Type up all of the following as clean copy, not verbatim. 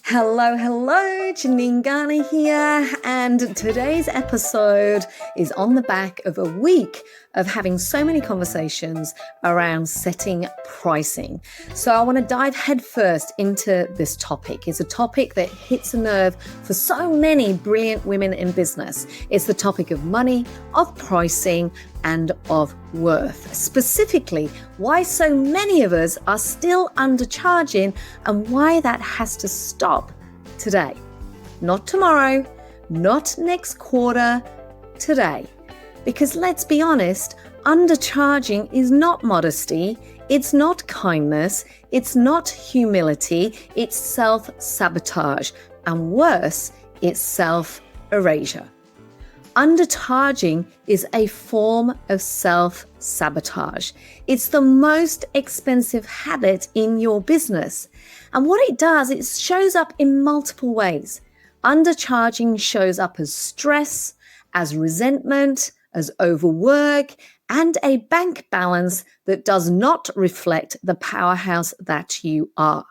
Hello, hello, Janine Garner here, and today's episode is on the back of a week of having so many conversations around setting pricing. So I want to dive headfirst into this topic. It's a topic that hits a nerve for so many brilliant women in business. It's the topic of money, of pricing, and of worth. Specifically, why so many of us are still undercharging and why that has to stop today. Not tomorrow, not next quarter, today. Because let's be honest, undercharging is not modesty, it's not kindness, it's not humility, it's self-sabotage, and worse, it's self-erasure. Undercharging is a form of self-sabotage. It's the most expensive habit in your business. And what it does, it shows up in multiple ways. Undercharging shows up as stress, as resentment, as overwork, and a bank balance that does not reflect the powerhouse that you are.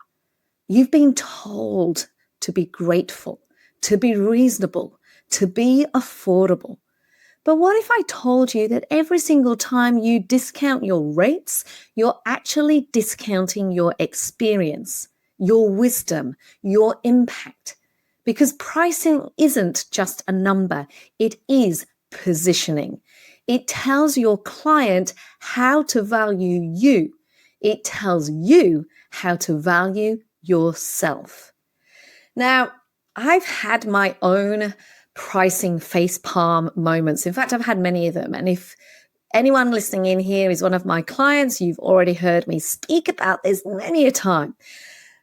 You've been told to be grateful, to be reasonable, to be affordable. But what if I told you that every single time you discount your rates, you're actually discounting your experience, your wisdom, your impact? Because pricing isn't just a number, it is positioning. It tells your client how to value you. It tells you how to value yourself. Now, I've had my own pricing facepalm moments. In fact, I've had many of them. And if anyone listening in here is one of my clients, you've already heard me speak about this many a time.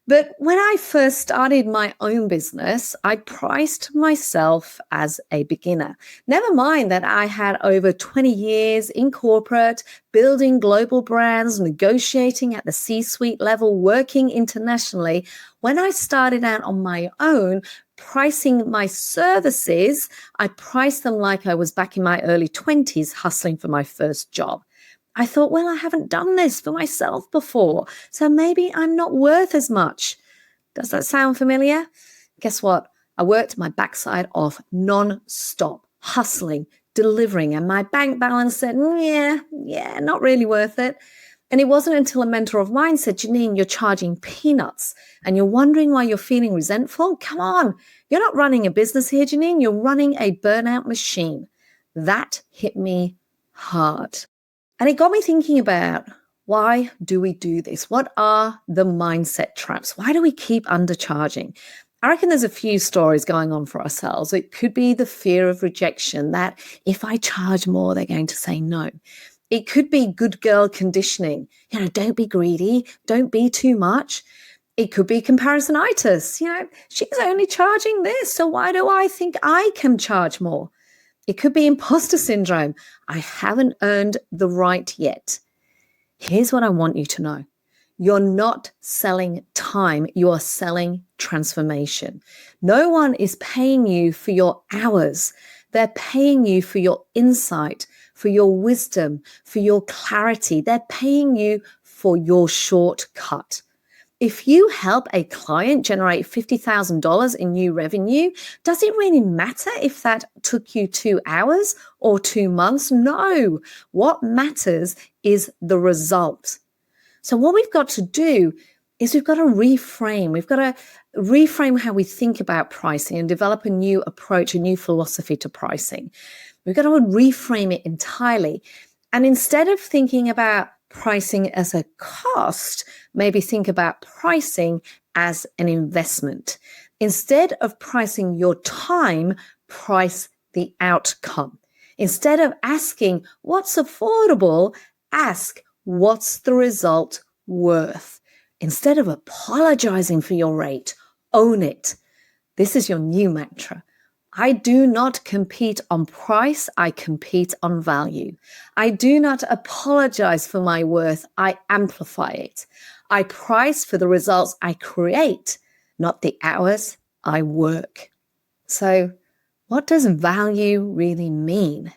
But when I first started my own business, I priced myself as a beginner. Never mind that I had over 20 years in corporate, building global brands, negotiating at the C-suite level, working internationally. When I started out on my own, pricing my services, I priced them like I was back in my early 20s, hustling for my first job. I thought, well, I haven't done this for myself before, so maybe I'm not worth as much. Does that sound familiar? Guess what? I worked my backside off non-stop, hustling, delivering, and my bank balance said, yeah, not really worth it. And it wasn't until a mentor of mine said, Janine, you're charging peanuts and you're wondering why you're feeling resentful? Come on, you're not running a business here, Janine. You're running a burnout machine. That hit me hard. And it got me thinking about, why do we do this? What are the mindset traps? Why do we keep undercharging? I reckon there's a few stories going on for ourselves. It could be the fear of rejection, that if I charge more, they're going to say no. It could be good girl conditioning. Don't be greedy. Don't be too much. It could be comparisonitis. She's only charging this, so why do I think I can charge more? It could be imposter syndrome. I haven't earned the right yet. Here's what I want you to know. You're not selling time. You are selling transformation. No one is paying you for your hours. They're paying you for your insight, for your wisdom, for your clarity. They're paying you for your shortcut. If you help a client generate $50,000 in new revenue, does it really matter if that took you 2 hours or 2 months? No. What matters is the result. So what we've got to do is we've got to reframe. We've got to reframe how we think about pricing and develop a new approach, a new philosophy to pricing. We've got to reframe it entirely. And instead of thinking about pricing as a cost, maybe think about pricing as an investment. Instead of pricing your time, price the outcome. Instead of asking what's affordable, ask what's the result worth. Instead of apologizing for your rate, own it. This is your new mantra. I do not compete on price, I compete on value. I do not apologize for my worth, I amplify it. I price for the results I create, not the hours I work. So, what does value really mean?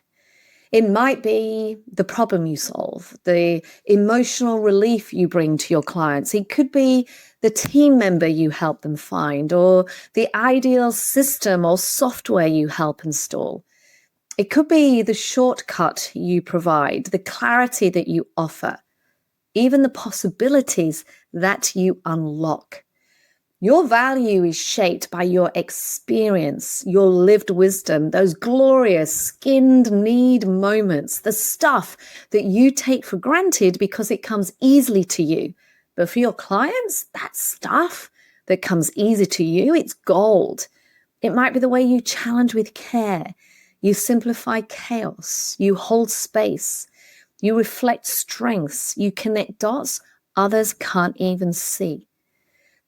It might be the problem you solve, the emotional relief you bring to your clients. It could be the team member you help them find, or the ideal system or software you help install. It could be the shortcut you provide, the clarity that you offer, even the possibilities that you unlock. Your value is shaped by your experience, your lived wisdom, those glorious skinned need moments, the stuff that you take for granted because it comes easily to you. But for your clients, that stuff that comes easy to you, it's gold. It might be the way you challenge with care, you simplify chaos, you hold space, you reflect strengths, you connect dots others can't even see.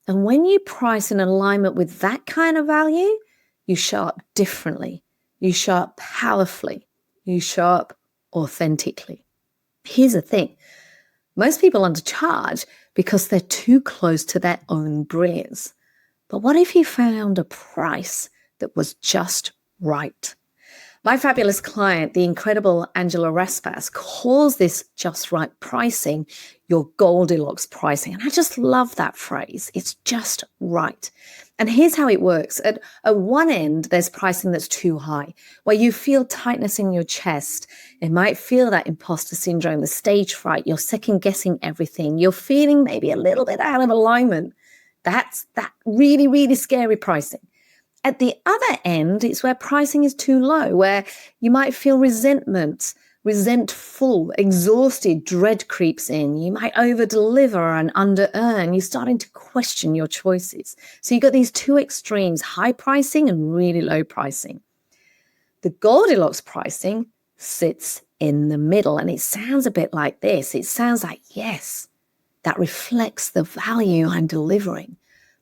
And when you price in alignment with that kind of value, you show up differently, you show up powerfully, you show up authentically. Here's the thing. Most people undercharge because they're too close to their own brilliance. But what if you found a price that was just right? My fabulous client, the incredible Angela Raspas, calls this just right pricing your Goldilocks pricing. And I just love that phrase. It's just right. And here's how it works. At one end, there's pricing that's too high, where you feel tightness in your chest. It might feel that imposter syndrome, the stage fright. You're second guessing everything. You're feeling maybe a little bit out of alignment. That's that really, really scary pricing. At the other end, it's where pricing is too low, where you might feel resentment, resentful, exhausted, dread creeps in. You might over-deliver and under-earn. You're starting to question your choices. So you've got these two extremes, high pricing and really low pricing. The Goldilocks pricing sits in the middle, and it sounds a bit like this. It sounds like, yes, that reflects the value I'm delivering.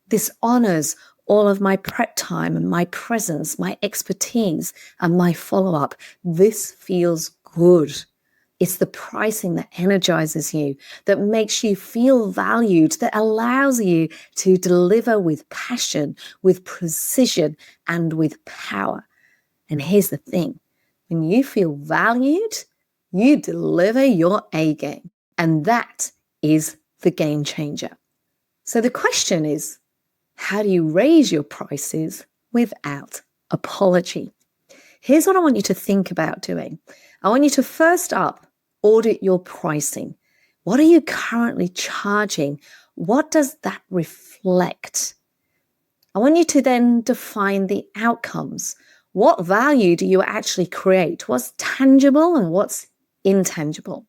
This honors all of my prep time and my presence, my expertise, and my follow-up. This feels good. It's the pricing that energizes you, that makes you feel valued, that allows you to deliver with passion, with precision, and with power. And here's the thing. When you feel valued, you deliver your A game. And that is the game changer. So the question is, how do you raise your prices without apology? Here's what I want you to think about doing. I want you to first up, audit your pricing. What are you currently charging? What does that reflect? I want you to then define the outcomes. What value do you actually create? What's tangible and what's intangible?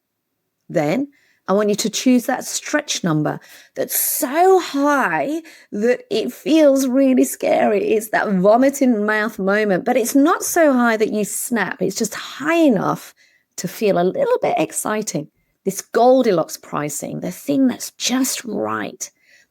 Then I want you to choose that stretch number that's so high that it feels really scary. It's that vomit in mouth moment, but it's not so high that you snap. It's just high enough to feel a little bit exciting. This Goldilocks pricing, the thing that's just right.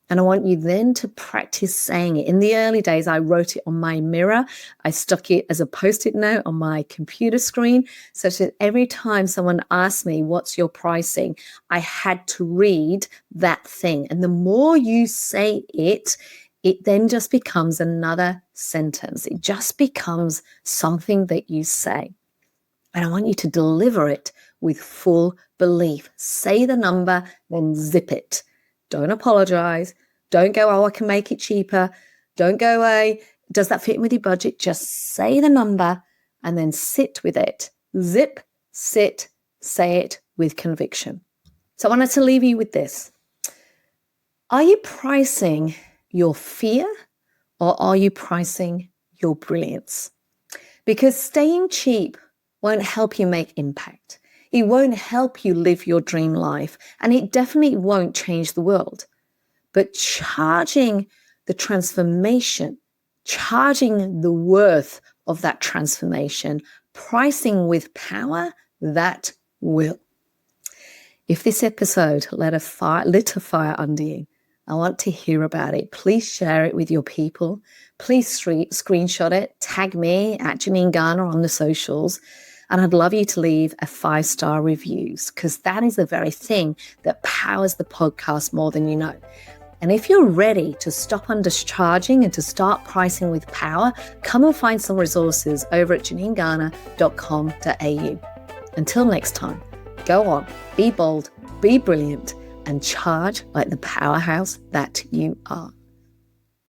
And I want you then to practice saying it. In the early days, I wrote it on my mirror. I stuck it as a Post-it note on my computer screen, such that every time someone asked me, what's your pricing? I had to read that thing. And the more you say it, it then just becomes another sentence. It just becomes something that you say. And I want you to deliver it with full belief. Say the number, then zip it. Don't apologize. Don't go, oh, I can make it cheaper. Don't go, does that fit with your budget? Just say the number and then sit with it. Zip, sit, say it with conviction. So I wanted to leave you with this. Are you pricing your fear or are you pricing your brilliance? Because staying cheap won't help you make impact. It won't help you live your dream life, and it definitely won't change the world. But charging the transformation, charging the worth of that transformation, pricing with power, that will. If this episode lit a fire under you, I want to hear about it. Please share it with your people. Please screenshot it, tag me at Janine Garner on the socials. And I'd love you to leave a 5-star reviews, because that is the very thing that powers the podcast more than you know. And if you're ready to stop undercharging and to start pricing with power, come and find some resources over at janinegarner.com.au. Until next time, go on, be bold, be brilliant, and charge like the powerhouse that you are.